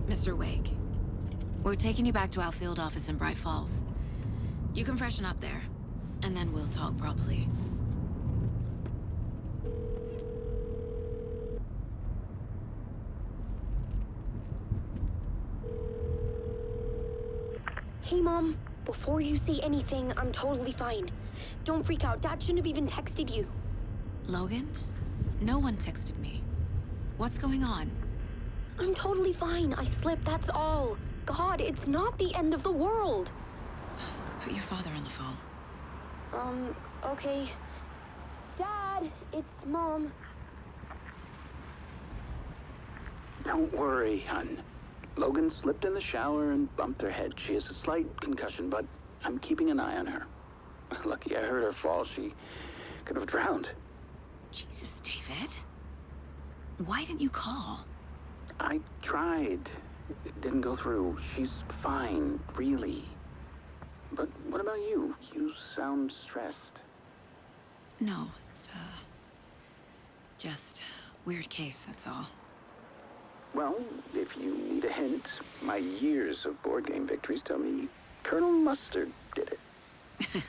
Mr. Wake, we're taking you back to our field office in Bright Falls. You can freshen up there, and then we'll talk properly. Hey, Mom. Before you say anything, I'm totally fine. Don't freak out. Dad shouldn't have even texted you. Logan? No one texted me. What's going on? I'm totally fine. I slipped, that's all. God, it's not the end of the world. Put your father on the phone. Okay. Dad, it's Mom. Don't worry, hon. Logan slipped in the shower and bumped her head. She has a slight concussion, but I'm keeping an eye on her. Lucky I heard her fall. She could have drowned. Jesus, David. Why didn't you call? I tried. It didn't go through. She's fine, really. But what about you? You sound stressed. No, it's, just weird case, that's all. Well, if you need a hint, my years of board game victories tell me Colonel Mustard did it.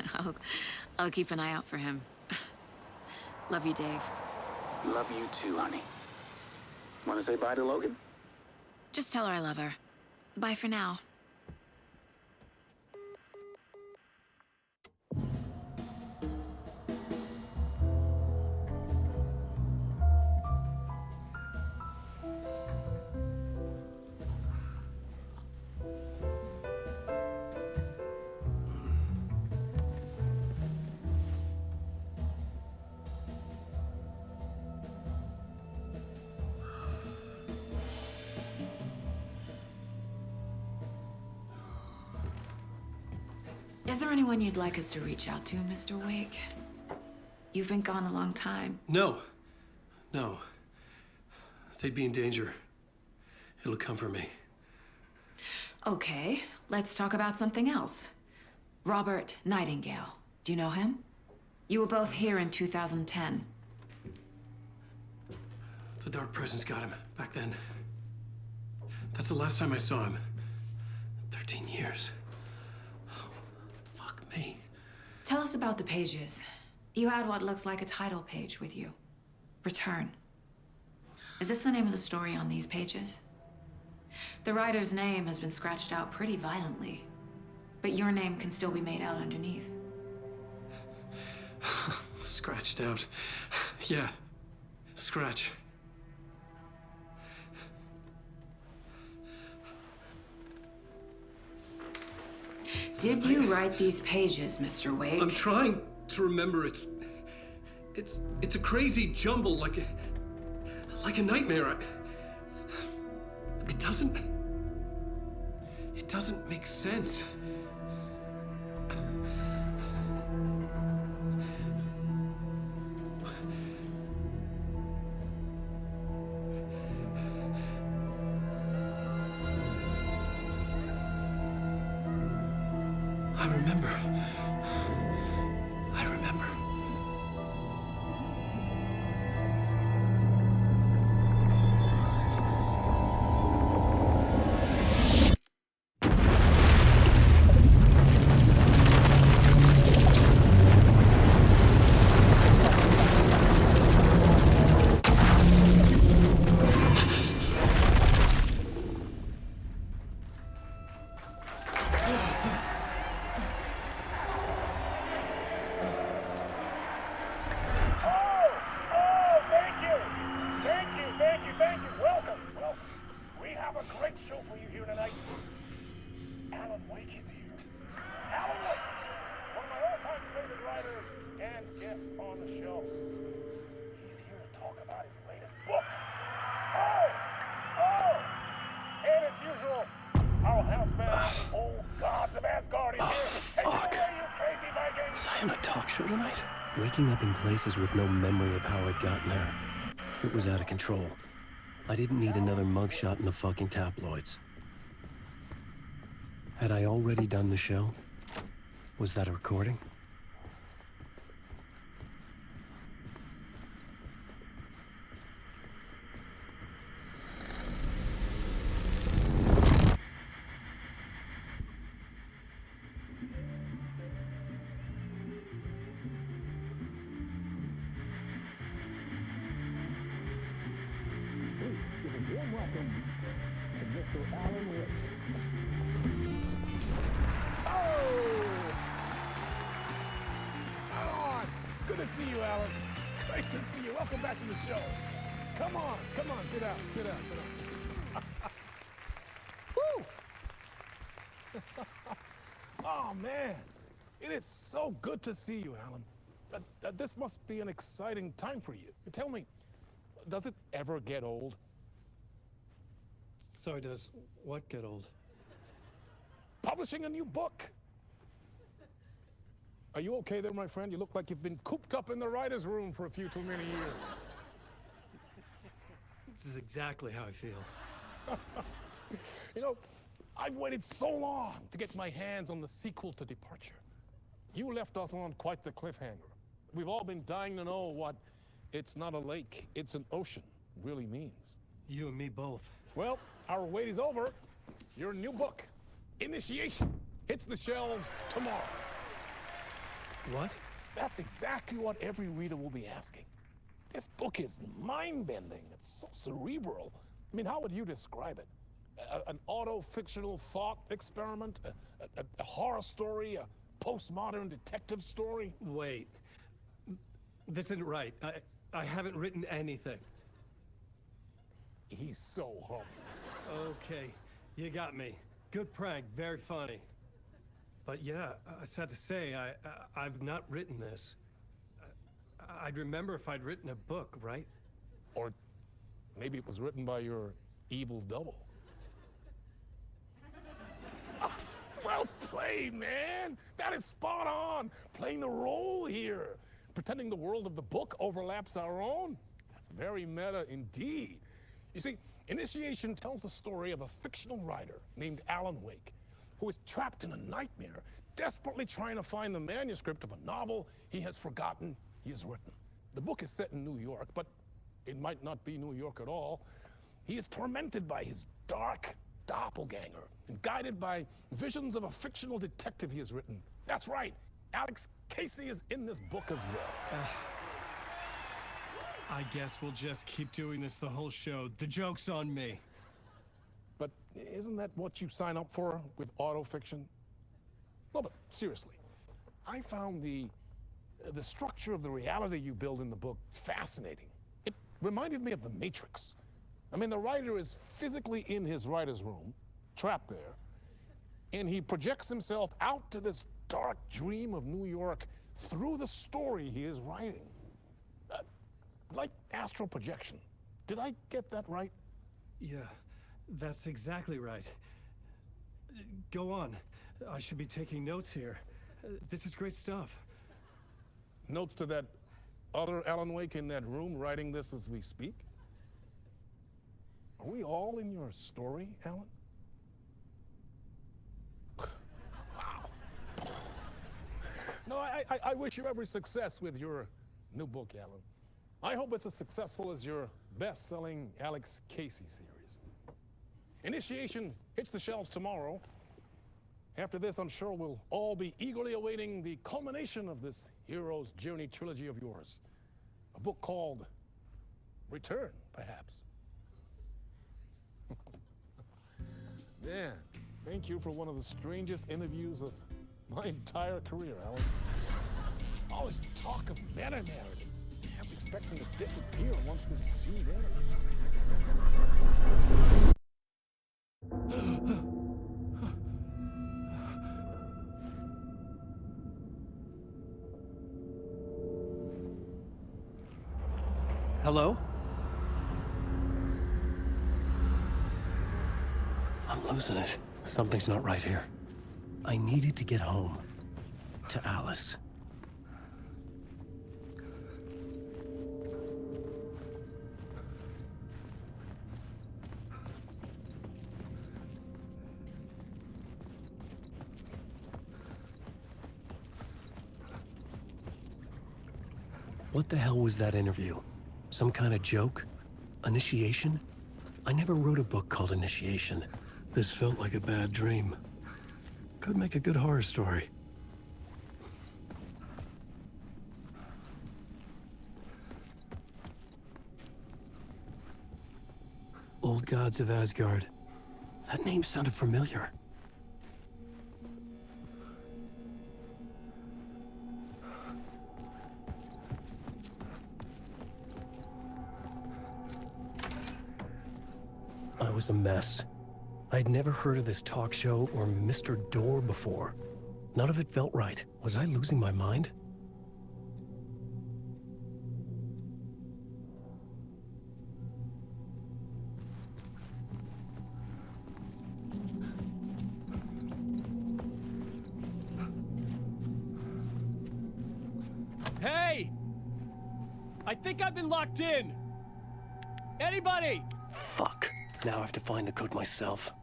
I'll keep an eye out for him. Love you, Dave. Love you too, honey. Want to say bye to Logan? Just tell her I love her. Bye for now. Is there anyone you'd like us to reach out to, Mr. Wake? You've been gone a long time. No. They'd be in danger. It'll come for me. Okay, let's talk about something else. Robert Nightingale. Do you know him? You were both here in 2010. The Dark Presence got him back then. That's the last time I saw him. 13 years. Fuck me. Tell us about the pages. You had what looks like a title page with you. Return. Is this the name of the story on these pages? The writer's name has been scratched out pretty violently, but your name can still be made out underneath. Scratched out. Yeah. Scratch. Did you write these pages, Mr. Wake? I'm trying to remember. It's a crazy jumble, like a nightmare. It doesn't make sense. I remember. Waking up in places with no memory of how I'd gotten there. It was out of control. I didn't need another mugshot in the fucking tabloids. Had I already done the show? Was that a recording? welcome to Mr. Alan Wake. Oh! Alan! Good to see you, Alan. Great to see you. Welcome back to the show. Come on, sit down, sit down, sit down. Woo! Oh, man. It is so good to see you, Alan. This must be an exciting time for you. Tell me, does it ever get old? So does what get old? Publishing a new book. Are you okay there, my friend? You look like you've been cooped up in the writer's room for a few too many years. This is exactly how I feel. You know, I've waited so long to get my hands on the sequel to Departure. You left us on quite the cliffhanger. We've all been dying to know what "it's not a lake, it's an ocean" really means. You and me both. Well, our wait is over. Your new book, Initiation, hits the shelves tomorrow. What? That's exactly what every reader will be asking. This book is mind-bending. It's so cerebral. I mean, how would you describe it? An auto-fictional thought experiment? A horror story? A postmodern detective story? Wait. This isn't right. I haven't written anything. He's so humble. Okay, you got me. Good prank, very funny. But yeah, sad to say, I've not written this. I'd remember if I'd written a book, right? Or maybe it was written by your evil double. Well played, man! That is spot on! Playing the role here. Pretending the world of the book overlaps our own. That's very meta indeed. You see, Initiation tells the story of a fictional writer named Alan Wake, who is trapped in a nightmare, desperately trying to find the manuscript of a novel he has forgotten he has written. The book is set in New York, but it might not be New York at all. He is tormented by his dark doppelganger and guided by visions of a fictional detective he has written. That's right, Alex Casey is in this book as well. I guess we'll just keep doing this the whole show. The joke's on me. But isn't that what you sign up for with autofiction? No, but seriously, I found the structure of the reality you build in the book fascinating. It reminded me of The Matrix. I mean, the writer is physically in his writer's room, trapped there, and he projects himself out to this dark dream of New York through the story he is writing. Like astral projection. Did I get that right? Yeah, that's exactly right. Go on. I should be taking notes here. This is great stuff. Notes to that other Alan Wake in that room writing this as we speak? Are we all in your story, Alan? Wow. No, I wish you every success with your new book, Alan. I hope it's as successful as your best-selling Alex Casey series. Initiation hits the shelves tomorrow. After this, I'm sure we'll all be eagerly awaiting the culmination of this hero's journey trilogy of yours. A book called Return, perhaps. Man, thank you for one of the strangest interviews of my entire career, Alan. Always talk of meta-narratives. I'm expecting to disappear once this scene ends. Hello? I'm losing it. Something's not right here. I needed to get home. To Alice. What the hell was that interview? Some kind of joke? Initiation? I never wrote a book called Initiation. This felt like a bad dream. Could make a good horror story. Old gods of Asgard. That name sounded familiar. I was a mess. I'd never heard of this talk show or Mr. Door before. None of it felt right. Was I losing my mind? Hey! I think I've been locked in! Anybody? Fuck. Now I have to find the code myself.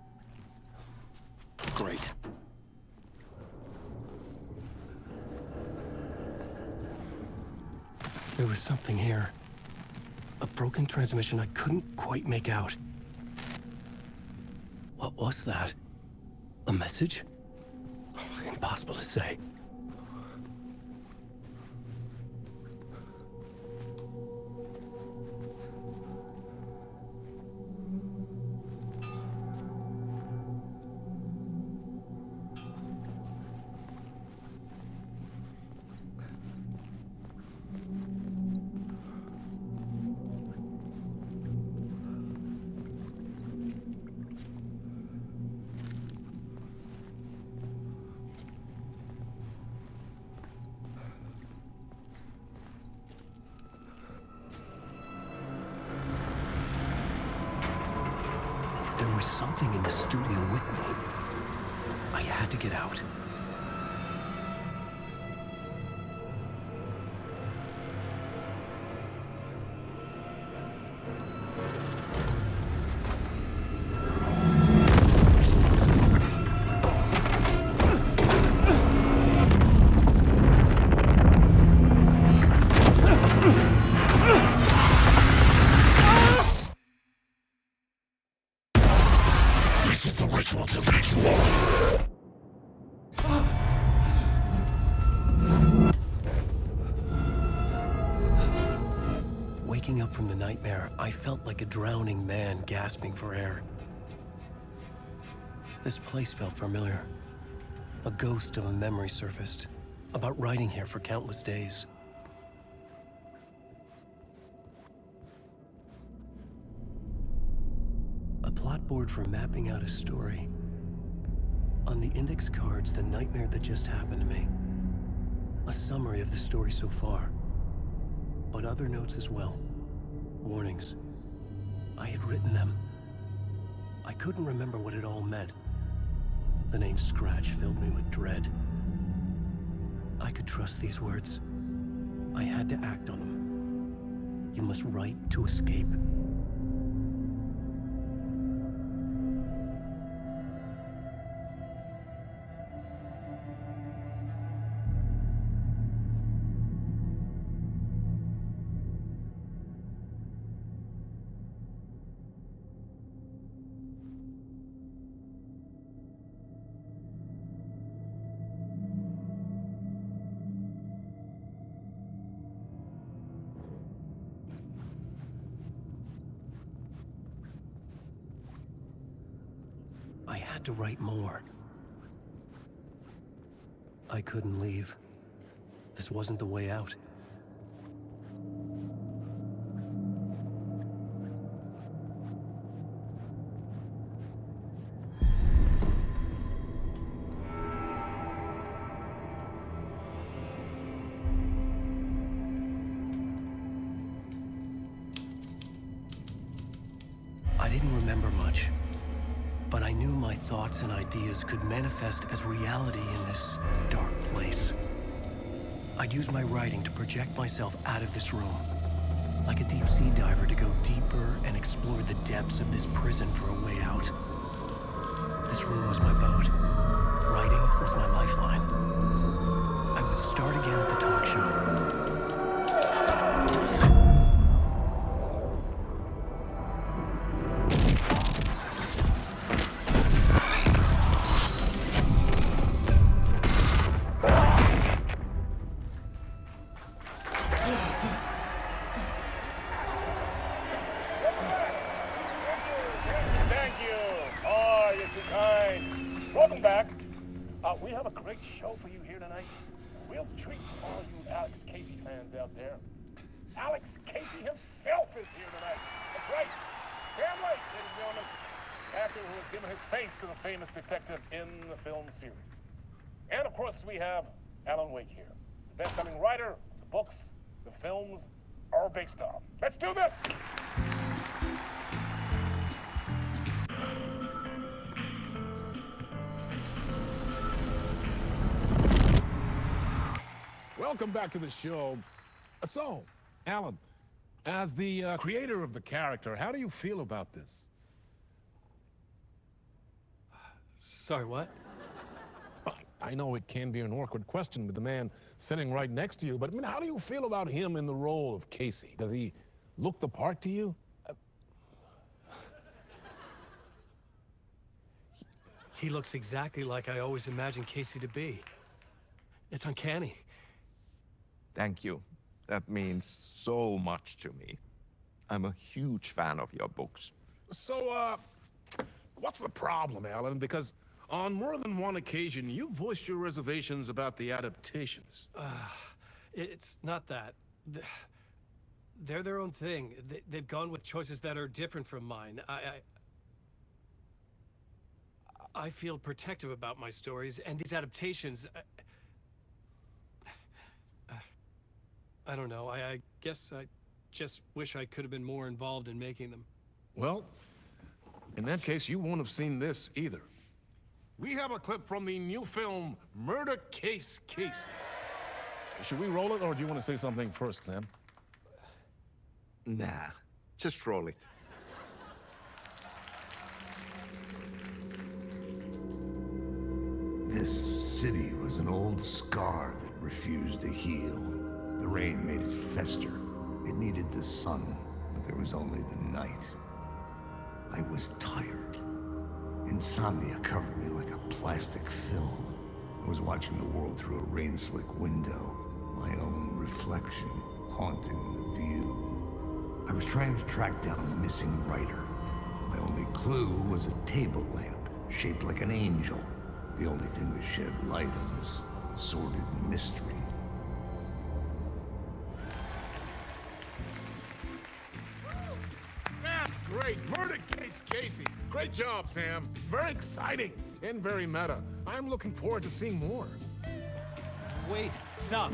Great. There was something here. A broken transmission I couldn't quite make out. What was that? A message? Impossible to say. There was something in the studio with me. I had to get out. Waking up from the nightmare, I felt like a drowning man gasping for air. This place felt familiar. A ghost of a memory surfaced, about riding here for countless days. A plot board for mapping out a story. On the index cards, the nightmare that just happened to me. A summary of the story so far, but other notes as well. Warnings. I had written them. I couldn't remember what it all meant. The name Scratch filled me with dread. I could trust these words. I had to act on them. You must write to escape. I had to write more. I couldn't leave. This wasn't the way out. I didn't remember much. But I knew my thoughts and ideas could manifest as reality in this dark place. I'd use my writing to project myself out of this room, like a deep sea diver to go deeper and explore the depths of this prison for a way out. This room was my boat. Writing was my lifeline. I would start again at the talk show. great show for you here tonight. Real treat for all you Alex Casey fans out there. Alex Casey himself is here tonight. That's right. Sam Lake, ladies and gentlemen. Actor who has given his face to the famous detective in the film series. And of course, we have Alan Wake here, the best-selling writer, the books, the films are based on. Let's do this! Welcome back to the show. So, Alan, as the creator of the character, how do you feel about this? Sorry, what? I know it can be an awkward question with the man sitting right next to you, but I mean, how do you feel about him in the role of Casey? Does he look the part to you? He looks exactly like I always imagined Casey to be. It's uncanny. Thank you. That means so much to me. I'm a huge fan of your books. So, what's the problem, Alan? Because on more than one occasion, you voiced your reservations about the adaptations. It's not that. They're their own thing. They've gone with choices that are different from mine. I feel protective about my stories, and these adaptations... I don't know. I guess I just wish I could have been more involved in making them. Well, in that case, you won't have seen this either. We have a clip from the new film, Murder Case Casey. Should we roll it, or do you want to say something first, Sam? Nah, just roll it. This city was an old scar that refused to heal. The rain made it fester. It needed the sun, but there was only the night. I was tired. Insomnia covered me like a plastic film. I was watching the world through a rain-slick window, my own reflection haunting the view. I was trying to track down a missing writer. My only clue was a table lamp, shaped like an angel. The only thing that shed light on this sordid mystery. That's great! Murder Case Casey! Great job, Sam. Very exciting and very meta. I'm looking forward to seeing more. Wait, stop.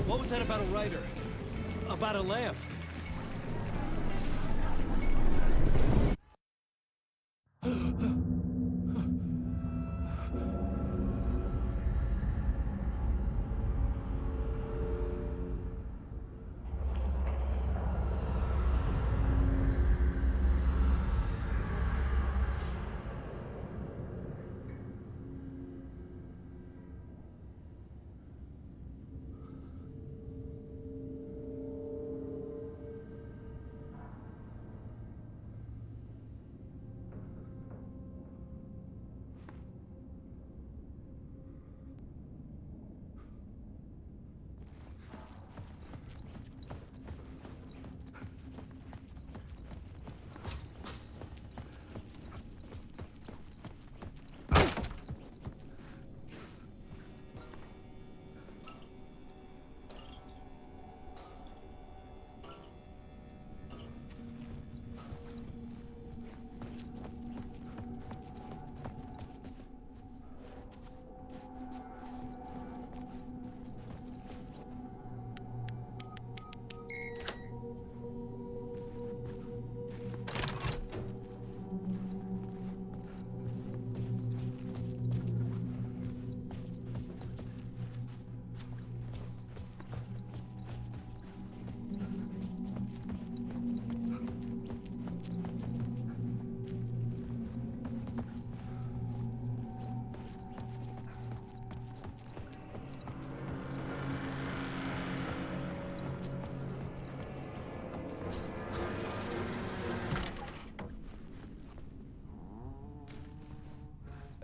What was that about a writer? About a lamp?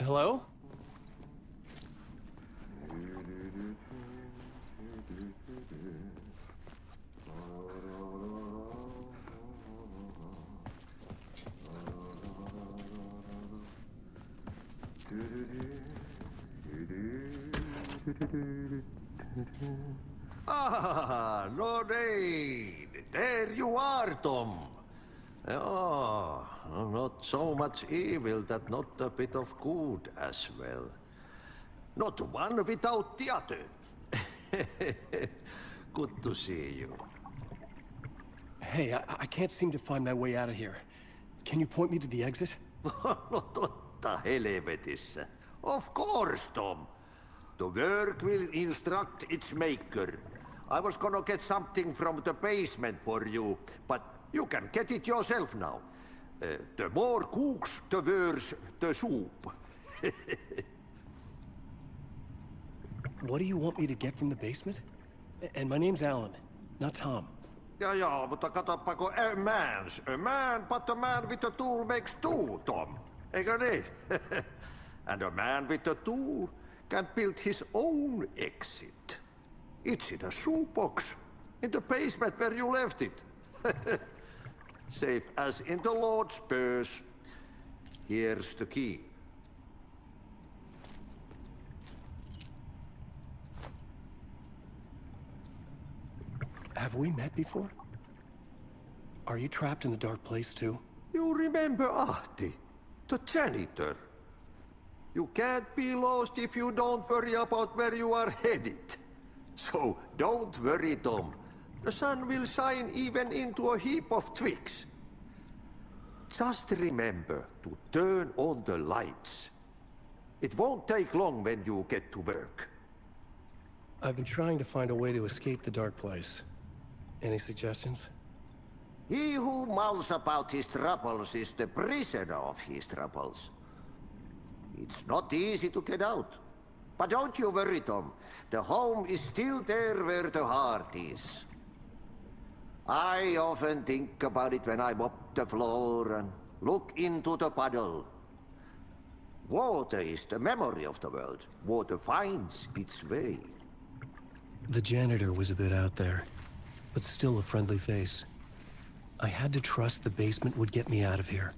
Hello? Ah, Lorraine! There you are, Tom. Oh, not so much evil that not a bit of good as well. Not one without the other. Good to see you. Hey, I can't seem to find my way out of here. Can you point me to the exit? No totta helvetissä. Of course, Tom. The work will instruct its maker. I was gonna get something from the basement for you, but you can get it yourself now. The more cooks, the worse the soup. What do you want me to get from the basement? And my name's Alan, not Tom. Ja, mutta katoppa kun a man, but a man with a tool makes two, Tom. Eikö niin? And a man with a tool can build his own exit. It's in a shoebox, in the basement where you left it. Safe as in the Lord's purse. Here's the key. Have we met before? Are you trapped in the dark place too? You remember Ahti, the janitor. You can't be lost if you don't worry about where you are headed. So don't worry, Tom. The sun will shine even into a heap of twigs. Just remember to turn on the lights. It won't take long when you get to work. I've been trying to find a way to escape the dark place. Any suggestions? He who mouths about his troubles is the prisoner of his troubles. It's not easy to get out. But don't you worry, Tom. The home is still there where the heart is. I often think about it when I mop the floor and look into the puddle. Water is the memory of the world. Water finds its way. The janitor was a bit out there, but still a friendly face. I had to trust the basement would get me out of here.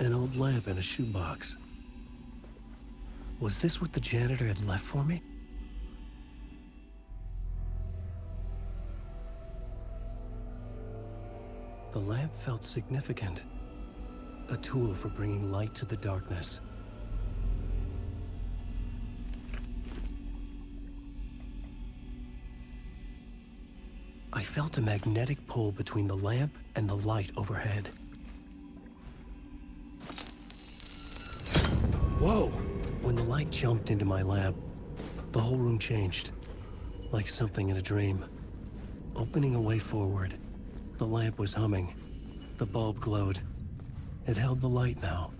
An old lamp in a shoebox. Was this what the janitor had left for me? The lamp felt significant. A tool for bringing light to the darkness. I felt a magnetic pull between the lamp and the light overhead. Whoa! When the light jumped into my lamp, the whole room changed. Like something in a dream. Opening a way forward, the lamp was humming. The bulb glowed. It held the light now.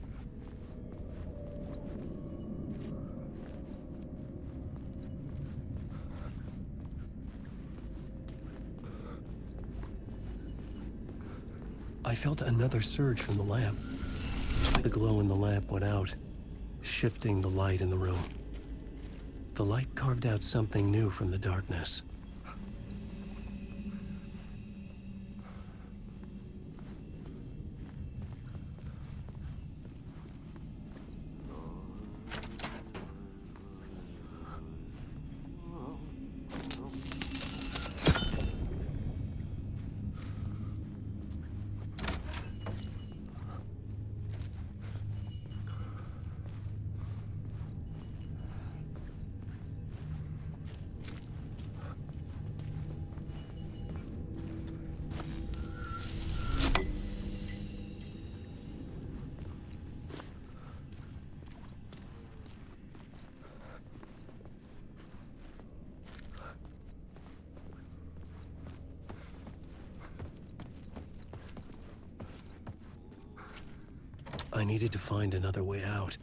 I felt another surge from the lamp. The glow in the lamp went out, shifting the light in the room. The light carved out something new from the darkness. I needed to find another way out.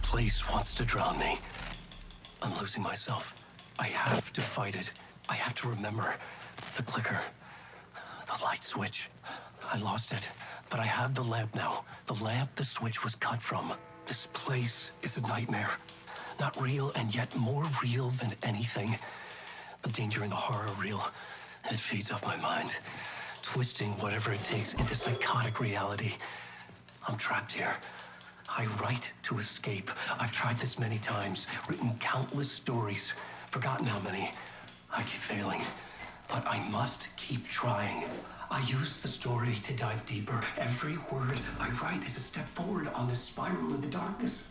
Place wants to drown me. I'm losing myself. I have to fight it. I have to remember. The clicker. The light switch. I lost it. But I have the lamp now. The lamp the switch was cut from. This place is a nightmare. Not real, and yet more real than anything. The danger and the horror real. It feeds off my mind. Twisting whatever it takes into psychotic reality. I'm trapped here. I write to escape. I've tried this many times, written countless stories, forgotten how many. I keep failing, but I must keep trying. I use the story to dive deeper. Every word I write is a step forward on this spiral into darkness.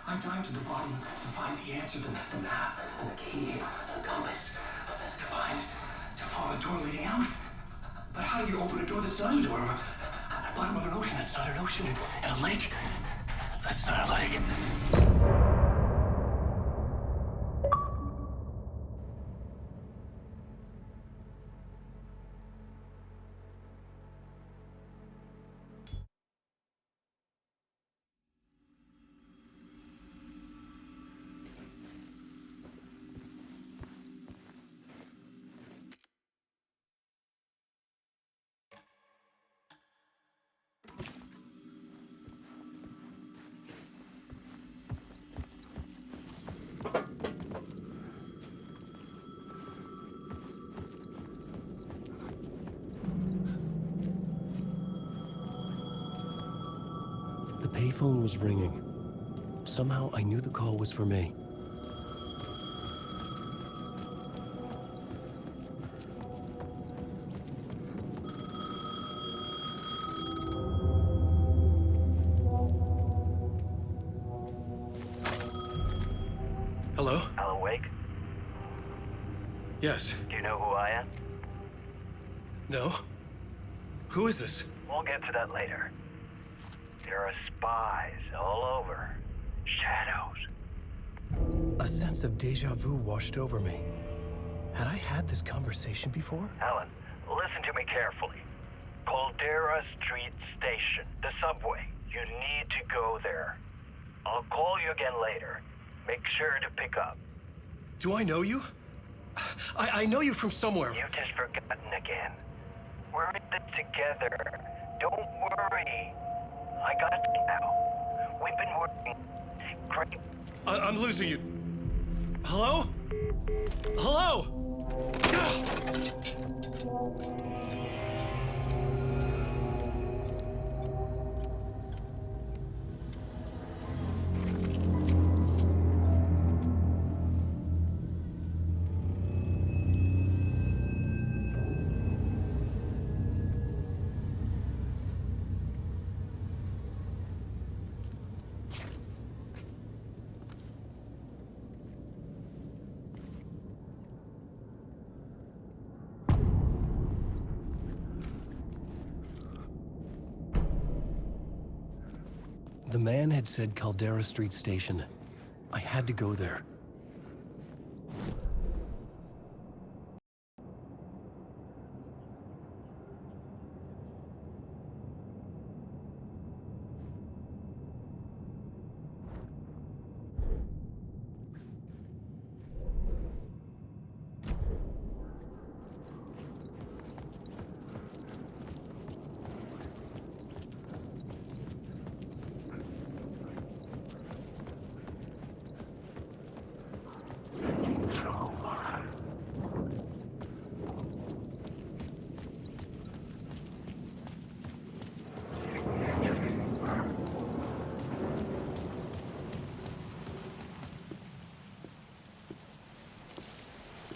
I dive to the bottom to find the answer, the map, and the key, and the compass. It's combined to form a door leading out. But how do you open a door that's not a door? At the bottom of an ocean that's not an ocean, and a lake that's not a lake. The payphone was ringing. Somehow I knew the call was for me. Hello? Alan Wake? Yes. Do you know who I am? No? Who is this? We'll get to that later. There are spies all over. Shadows. A sense of déjà vu washed over me. Had I had this conversation before? Alan, listen to me carefully. Caldera Street Station, the subway. You need to go there. I'll call you again later. Make sure to pick up. Do I know you? I know you from somewhere. You've just forgotten again. We're in this together. Don't worry. I got you now. We've been working great. I'm losing you. Hello? Hello? The man had said Caldera Street Station. I had to go there.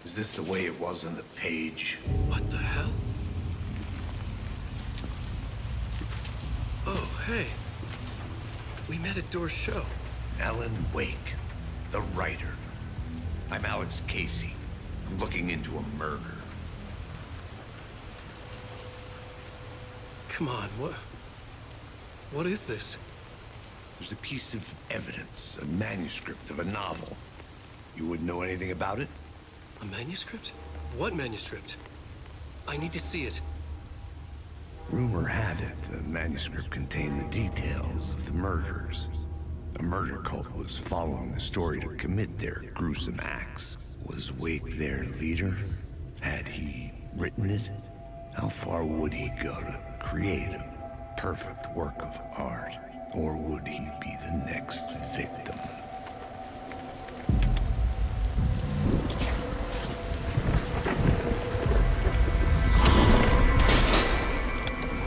Is this the way it was on the page? What the hell? hey. We met at Door's show. Alan Wake, the writer. I'm Alex Casey. I'm looking into a murder. Come on, what is this? There's a piece of evidence, a manuscript of a novel. You wouldn't know anything about it? A manuscript? What manuscript? I need to see it. Rumor had it the manuscript contained the details of the murders. A murder cult was following the story to commit their gruesome acts. Was Wake their leader? Had he written it? How far would he go to create a perfect work of art? Or would he be the next victim?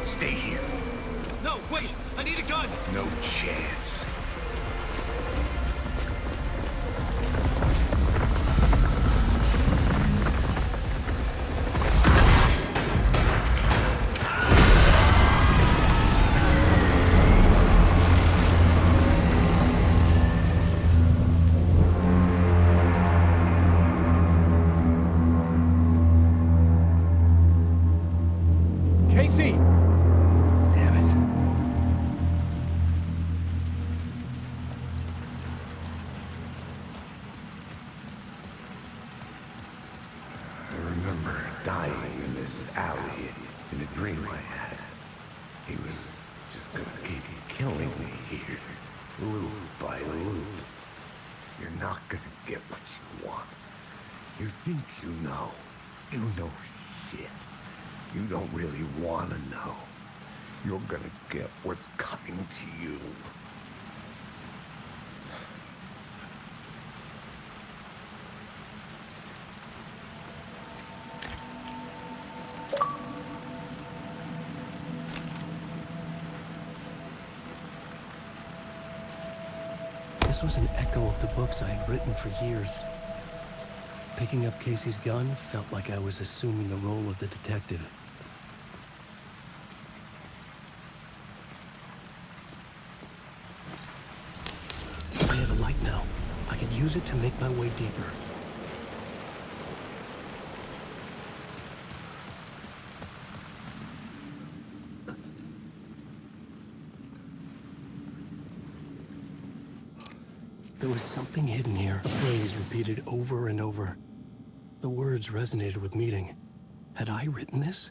Stay here. No, wait! I need a gun! No chance. Casey! Damn it. I remember dying in this alley in a dream I had. He was just gonna keep killing me here, loop by loop. You're not gonna get what you want. You think you know. You know shit. You don't really want to know. You're gonna get what's coming to you. This was an echo of the books I had written for years. Picking up Casey's gun felt like I was assuming the role of the detective. I had a light now. I could use it to make my way deeper. There was something hidden here, a phrase repeated over and over. The words resonated with meaning. Had I written this?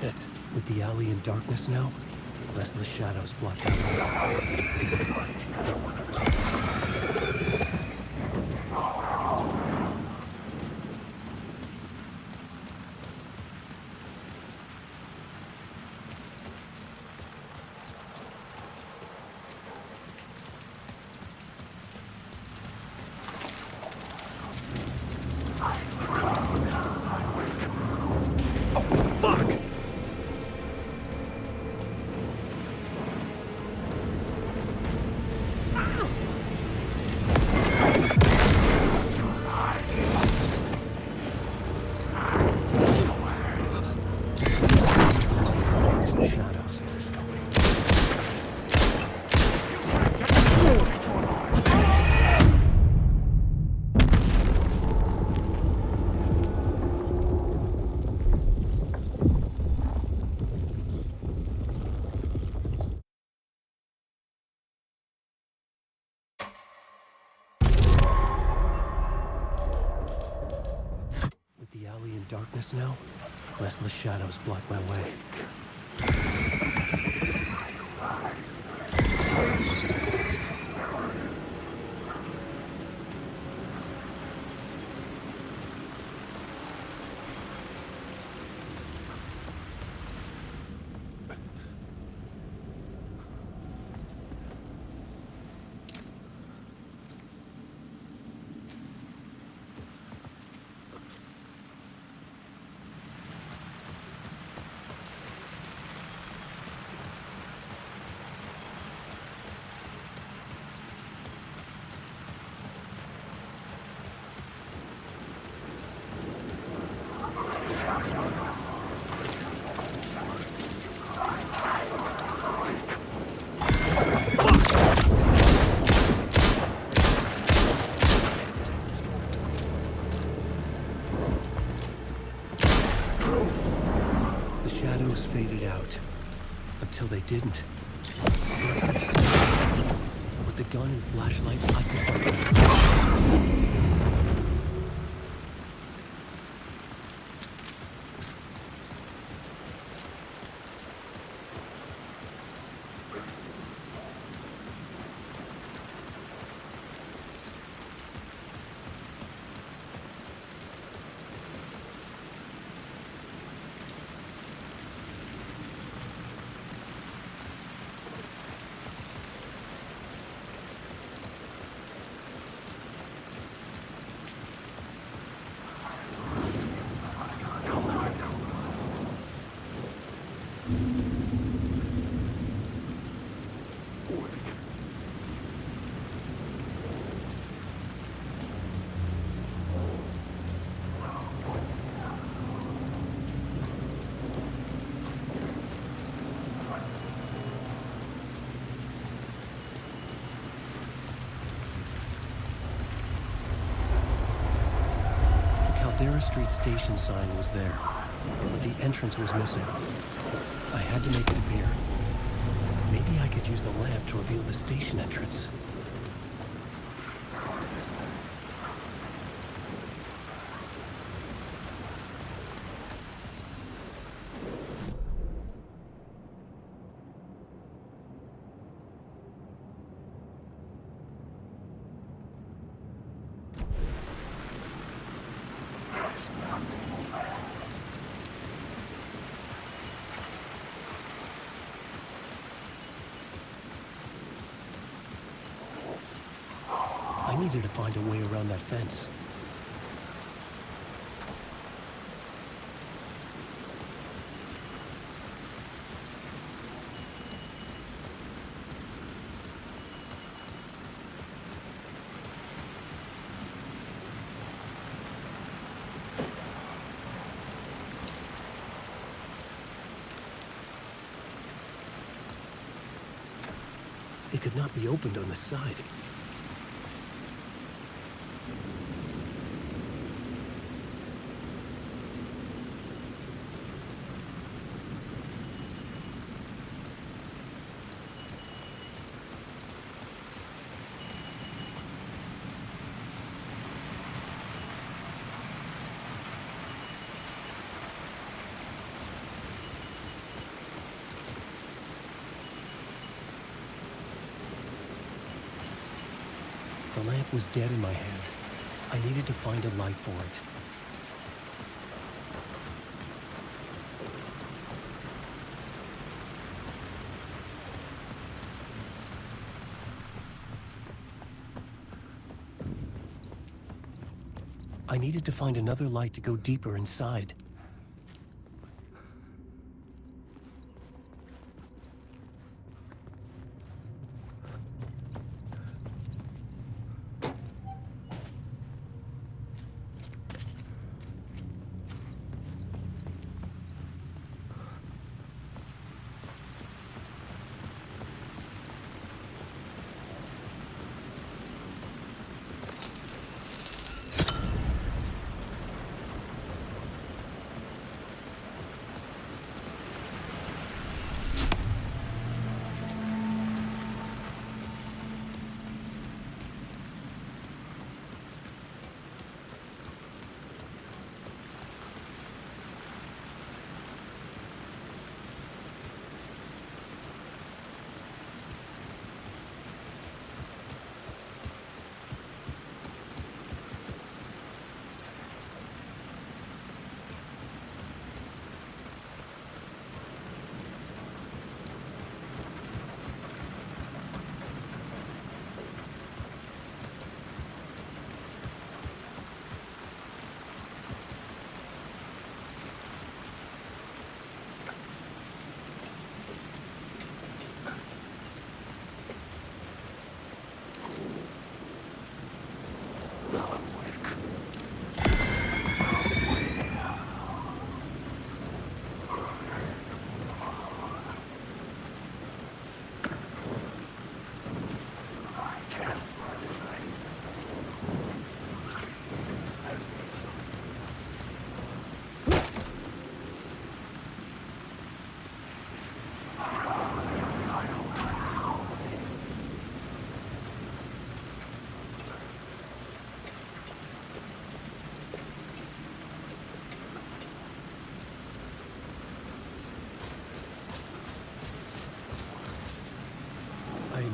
Shit. With the alley in darkness now, restless shadows block the way. Darkness now, restless shadows block my way. almost faded out. Until they didn't. With the gun and flashlight, I could find them. Caldera Street station sign was there, but the entrance was missing. I had to make it appear. Maybe I could use the lamp to reveal the station entrance. I needed to find a way around that fence. It could not be opened on the side. The lamp was dead in my hand. I needed to find a light for it. I needed to find another light to go deeper inside.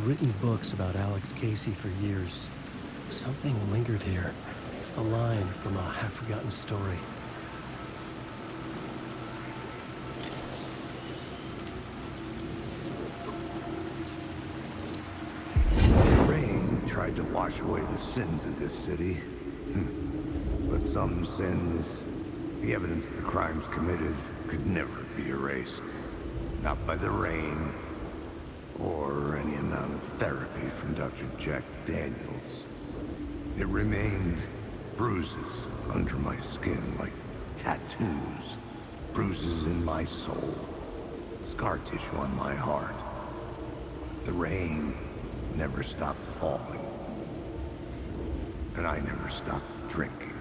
written books about Alex Casey for years. Something lingered here. A line from a half-forgotten story. The rain tried to wash away the sins of this city. But some sins, the evidence of the crimes committed, could never be erased. Not by the rain, or any amount of therapy from Dr. Jack Daniels. It remained bruises under my skin, like tattoos. Bruises in my soul. Scar tissue on my heart. The rain never stopped falling. And I never stopped drinking.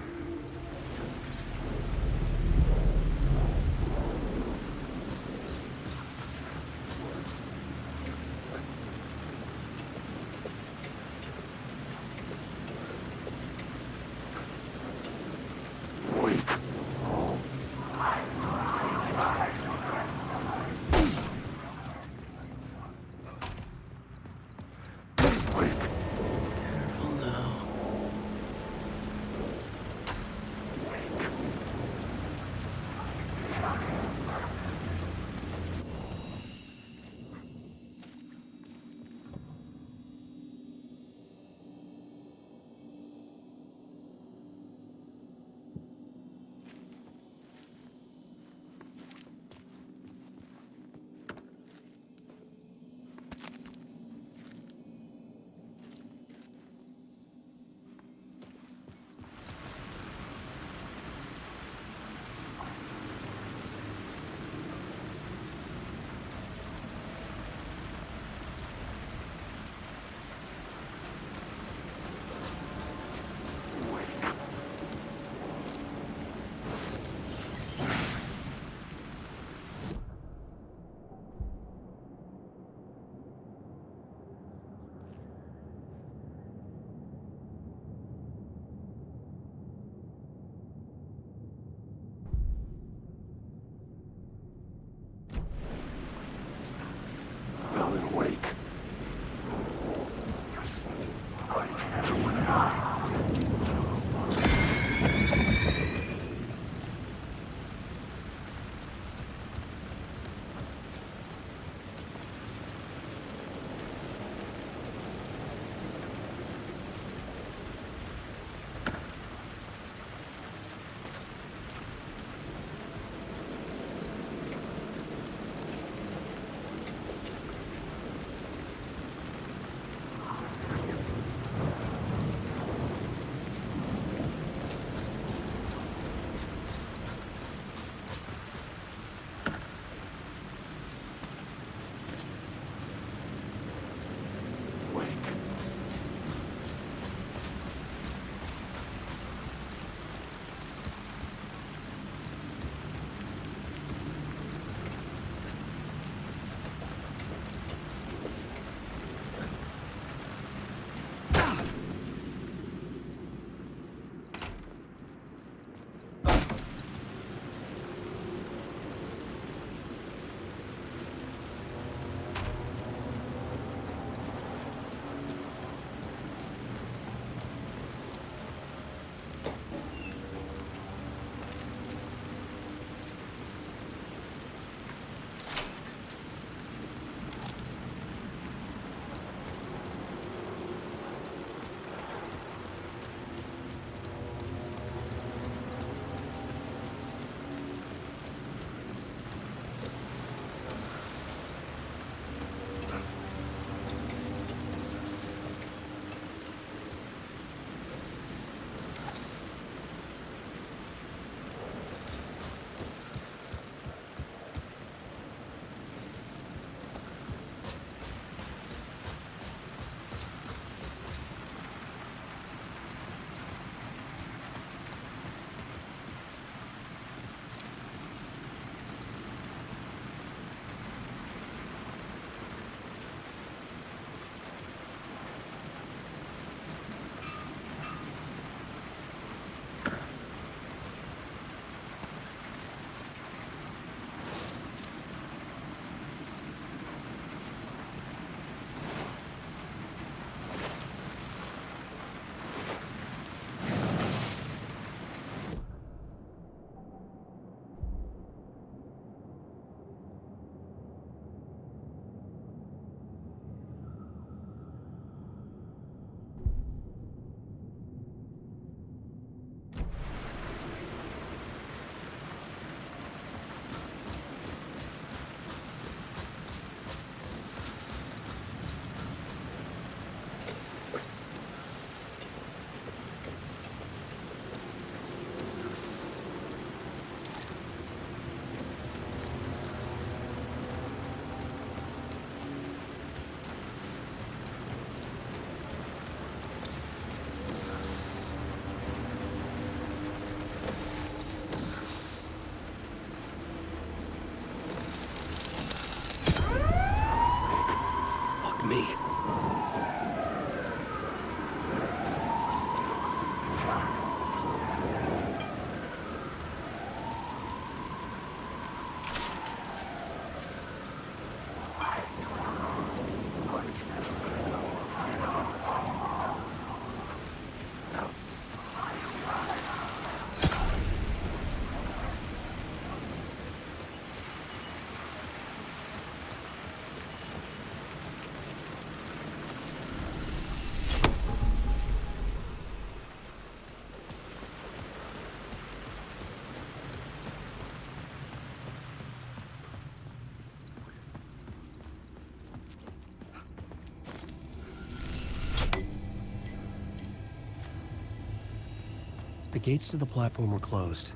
The gates to the platform were closed.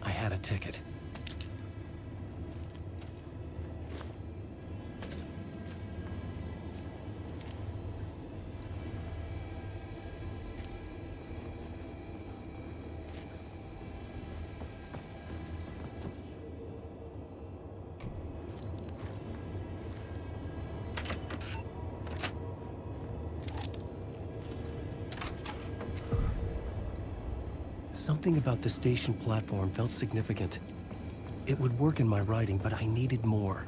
I had a ticket. Something about the station platform felt significant. It would work in my writing, but I needed more.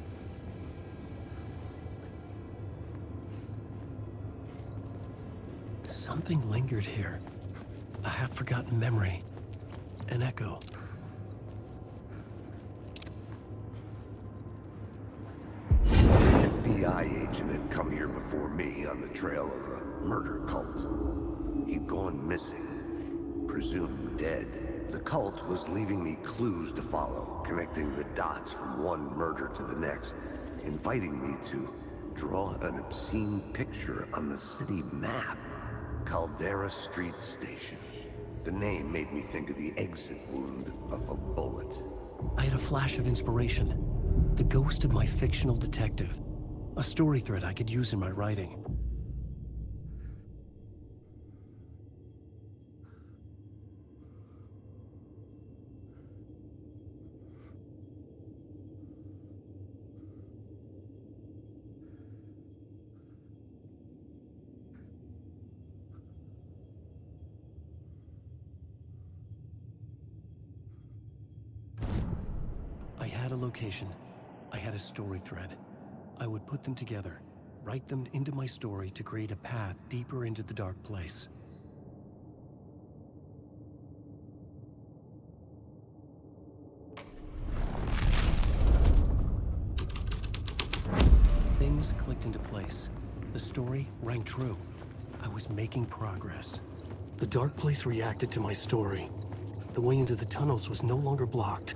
Something lingered here. A half-forgotten memory. An echo. An FBI agent had come here before me on the trail of a murder cult. He'd gone missing, presumed dead. The cult was leaving me clues to follow, connecting the dots from one murder to the next, inviting me to draw an obscene picture on the city map. Caldera Street Station. The name made me think of the exit wound of a bullet. I had a flash of inspiration. The ghost of my fictional detective. A story thread I could use in my writing. I had a location. I had a story thread. I would put them together, write them into my story to create a path deeper into the dark place. Things clicked into place. The story rang true. I was making progress. The dark place reacted to my story. The way into the tunnels was no longer blocked.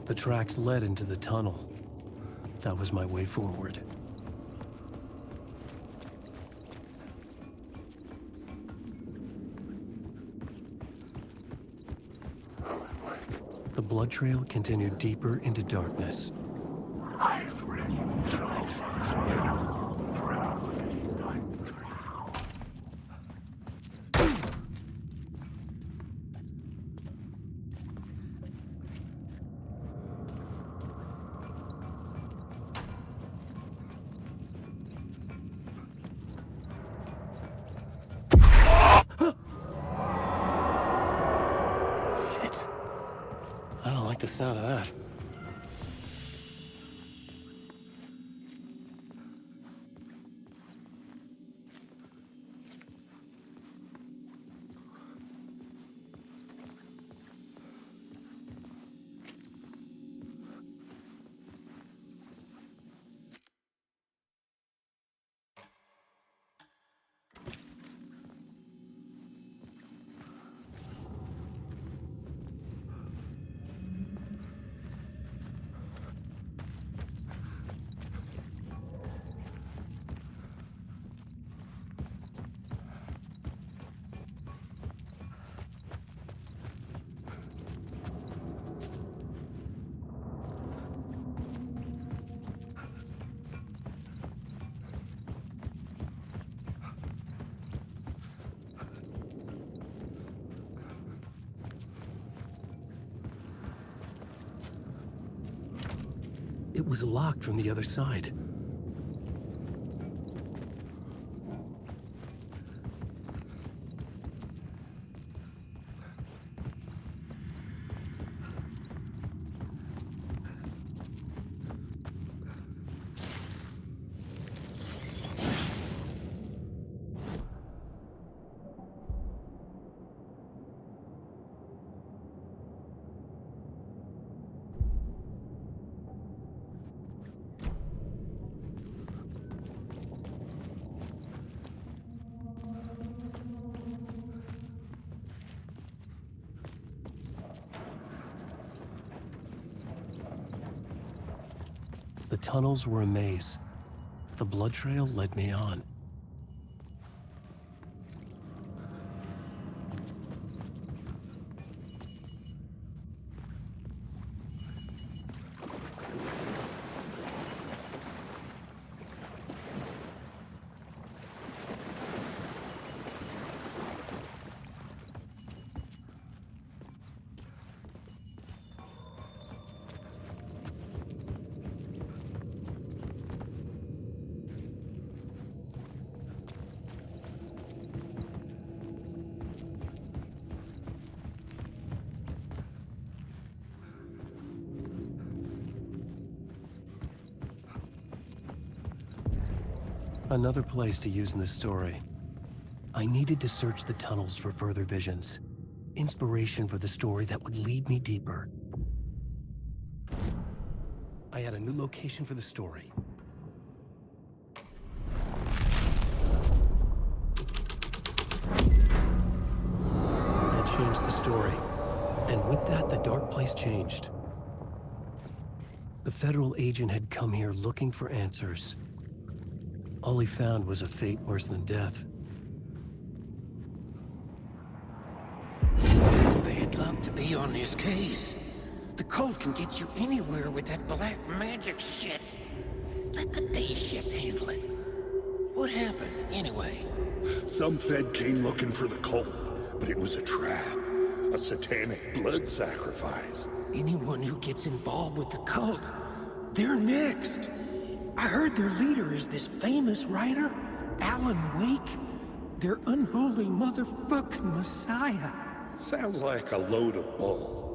The tracks led into the tunnel. That was my way forward. The blood trail continued deeper into darkness. I've written Shit. I don't like the sound of that. It was locked from the other side. The tunnels were a maze. The blood trail led me on. Another place to use in the story. I needed to search the tunnels for further visions. Inspiration for the story that would lead me deeper. I had a new location for the story. That changed the story. And with that, the dark place changed. The federal agent had come here looking for answers. All he found was a fate worse than death. It's bad luck to be on this case. The cult can get you anywhere with that black magic shit. Let the day shift handle it. What happened, anyway? Some Fed came looking for the cult, but it was a trap. A satanic blood sacrifice. Anyone who gets involved with the cult, they're next. I heard their leader is this famous writer, Alan Wake. Their unholy motherfucking messiah. Sounds like a load of bull.